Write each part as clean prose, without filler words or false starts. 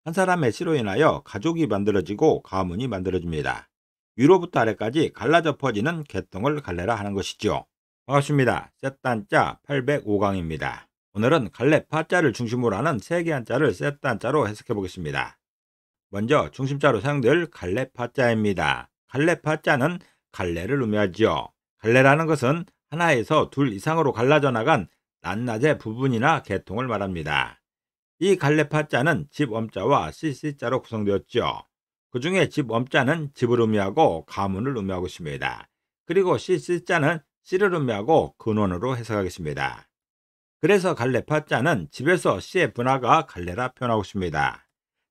한 사람의 시로 인하여 가족이 만들어지고 가문이 만들어집니다. 위로부터 아래까지 갈라져 퍼지는 계통을 갈래라 하는 것이죠. 반갑습니다. 셋단자 805강입니다. 오늘은 갈래 파자를 중심으로 하는 세개 한자를 셋단자로 해석해 보겠습니다. 먼저 중심자로 사용될 갈래 파자입니다. 갈래 파자는 갈래를 의미하죠. 갈래라는 것은 하나에서 둘 이상으로 갈라져 나간 낱낱의 부분이나 계통을 말합니다. 이 갈래 파자는 집엄자와 씨씨자로 구성되었죠. 그 중에 집엄자는 집을 의미하고 가문을 의미하고 있습니다. 그리고 씨씨자는 씨를 의미하고 근원으로 해석하겠습니다. 그래서 갈래 파자는 집에서 씨의 분화가 갈래라 표현하고 있습니다.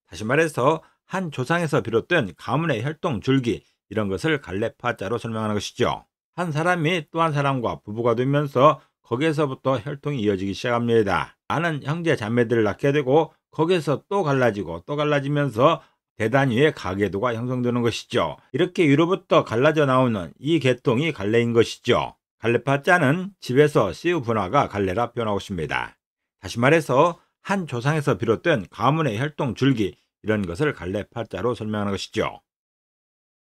다시 말해서 한 조상에서 비롯된 가문의 혈통 줄기, 이런 것을 갈래 파자로 설명하는 것이죠. 한 사람이 또 한 사람과 부부가 되면서 거기에서부터 혈통이 이어지기 시작합니다. 많은 형제 자매들을 낳게 되고 거기에서 또 갈라지고 또 갈라지면서 대단위의 가계도가 형성되는 것이죠. 이렇게 위로부터 갈라져 나오는 이 계통이 갈래인 것이죠. 갈래파자는 집에서 씨의 분화가 갈래라 표현하고 있습니다. 다시 말해서 한 조상에서 비롯된 가문의 혈통 줄기, 이런 것을 갈래파자로 설명하는 것이죠.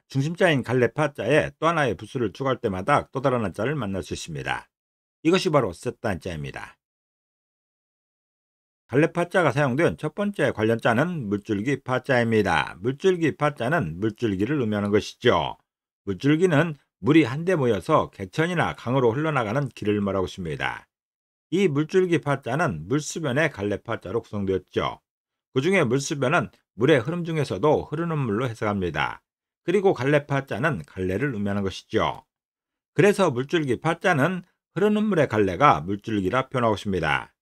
중심자인 갈래파자에 또 하나의 부수를 추가할 때마다 또 다른 한자를 만날 수 있습니다. 이것이 바로 셋단자입니다. 갈래파자가 사용된 첫 번째 관련자는 물줄기 파자입니다. 물줄기 파자는 물줄기를 의미하는 것이죠. 물줄기는 물이 한데 모여서 개천이나 강으로 흘러나가는 길을 말하고 있습니다. 이 물줄기 파자는 물수변의 갈래파자로 구성되었죠. 그 중에 물수변은 물의 흐름 중에서도 흐르는 물로 해석합니다. 그리고 갈래파자는 갈래를 의미하는 것이죠. 그래서 물줄기 파자는 흐르는 물의 갈래가 물줄기라 표현하고 있습니다.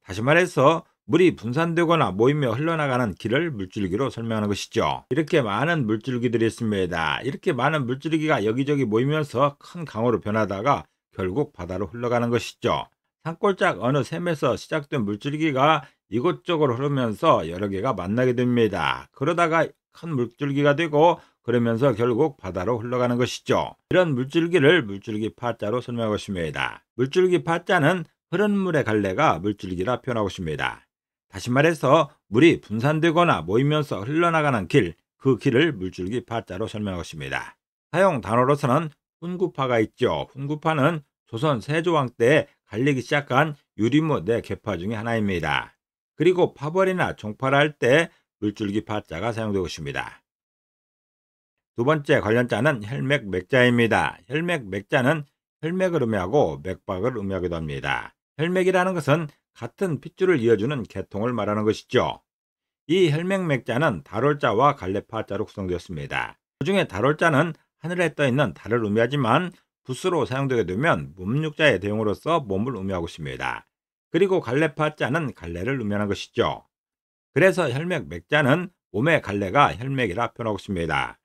다시 말해서 물이 분산되거나 모이며 흘러나가는 길을 물줄기로 설명하는 것이죠. 이렇게 많은 물줄기들이 있습니다. 이렇게 많은 물줄기가 여기저기 모이면서 큰 강으로 변하다가 결국 바다로 흘러가는 것이죠. 산골짝 어느 샘에서 시작된 물줄기가 이곳저곳 흐르면서 여러 개가 만나게 됩니다. 그러다가 큰 물줄기가 되고 그러면서 결국 바다로 흘러가는 것이죠. 이런 물줄기를 물줄기 파자로 설명하고 있습니다. 물줄기 파자는 흐르는 물의 갈래가 물줄기라 표현하고 있습니다. 다시 말해서 물이 분산되거나 모이면서 흘러나가는 길, 그 길을 물줄기 파자로 설명하고 있습니다. 사용 단어로서는 훈구파가 있죠. 훈구파는 조선 세조왕 때 갈리기 시작한 유리무 네 계파 중에 하나입니다. 그리고 파벌이나 종파를 할 때 물줄기 파자가 사용되고 있습니다. 두 번째 관련자는 혈맥 맥자입니다. 혈맥 맥자는 혈맥을 의미하고 맥박을 의미하기도 합니다. 혈맥이라는 것은 같은 핏줄을 이어주는 계통을 말하는 것이죠. 이 혈맥 맥자는 달월자와 갈래파자로 구성되었습니다. 그 중에 달월자는 하늘에 떠있는 달을 의미하지만 붓으로 사용되게 되면 몸육자의 대용으로서 몸을 의미하고 있습니다. 그리고 갈래파자는 갈래를 의미하는 것이죠. 그래서 혈맥 맥자는 몸의 갈래가 혈맥이라 표현하고 있습니다.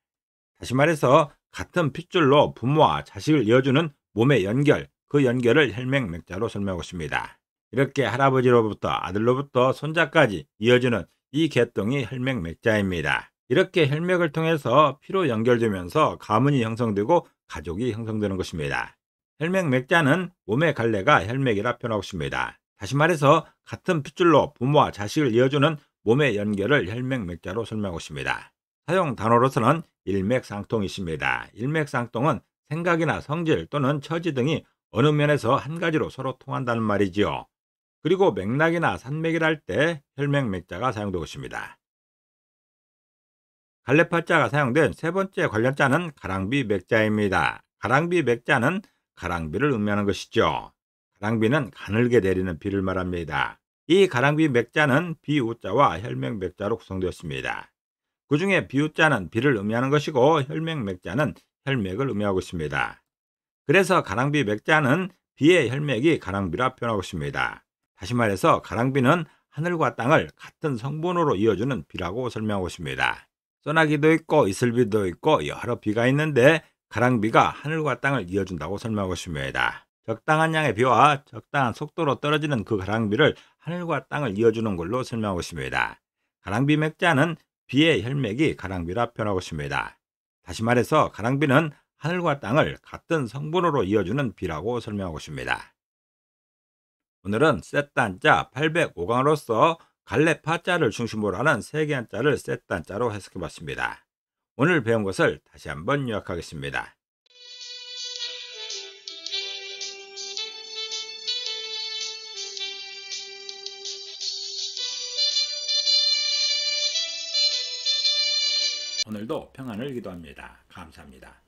다시 말해서 같은 핏줄로 부모와 자식을 이어주는 몸의 연결, 그 연결을 혈맥 맥자로 설명하고 있습니다. 이렇게 할아버지로부터 아들로부터 손자까지 이어지는 이 계통이 혈맥 맥자입니다. 이렇게 혈맥을 통해서 피로 연결되면서 가문이 형성되고 가족이 형성되는 것입니다. 혈맥 맥자는 몸의 갈래가 혈맥이라 표현하고 있습니다. 다시 말해서 같은 핏줄로 부모와 자식을 이어주는 몸의 연결을 혈맥 맥자로 설명하고 있습니다. 사용 단어로서는 일맥상통이 있습니다. 일맥상통은 생각이나 성질 또는 처지 등이 어느 면에서 한 가지로 서로 통한다는 말이지요. 그리고 맥락이나 산맥이라 할 때 혈맥 맥자가 사용되고 있습니다. 갈래파자가 사용된 세 번째 관련자는 가랑비 맥자입니다. 가랑비 맥자는 가랑비를 의미하는 것이죠. 가랑비는 가늘게 내리는 비를 말합니다. 이 가랑비 맥자는 비우자와 혈맥 맥자로 구성되었습니다. 그 중에 비우자는 비를 의미하는 것이고 혈맥 맥자는 혈맥을 의미하고 있습니다. 그래서 가랑비 맥자는 비의 혈맥이 가랑비라 표현하고 있습니다. 다시 말해서 가랑비는 하늘과 땅을 같은 성분으로 이어주는 비라고 설명하고 있습니다. 소나기도 있고 이슬비도 있고 여러 비가 있는데 가랑비가 하늘과 땅을 이어준다고 설명하고 있습니다. 적당한 양의 비와 적당한 속도로 떨어지는 그 가랑비를 하늘과 땅을 이어주는 걸로 설명하고 있습니다. 가랑비 맥자는 비의 혈맥이 가랑비라 표현하고 있습니다. 다시 말해서 가랑비는 하늘과 땅을 같은 성분으로 이어주는 비라고 설명하고 있습니다. 오늘은 셋단자 805강으로서 갈래 파자를 중심으로 하는 세개 한자를 세트 한자로 해석해 봤습니다. 오늘 배운 것을 다시 한번 요약하겠습니다. 오늘도 평안을 기도합니다. 감사합니다.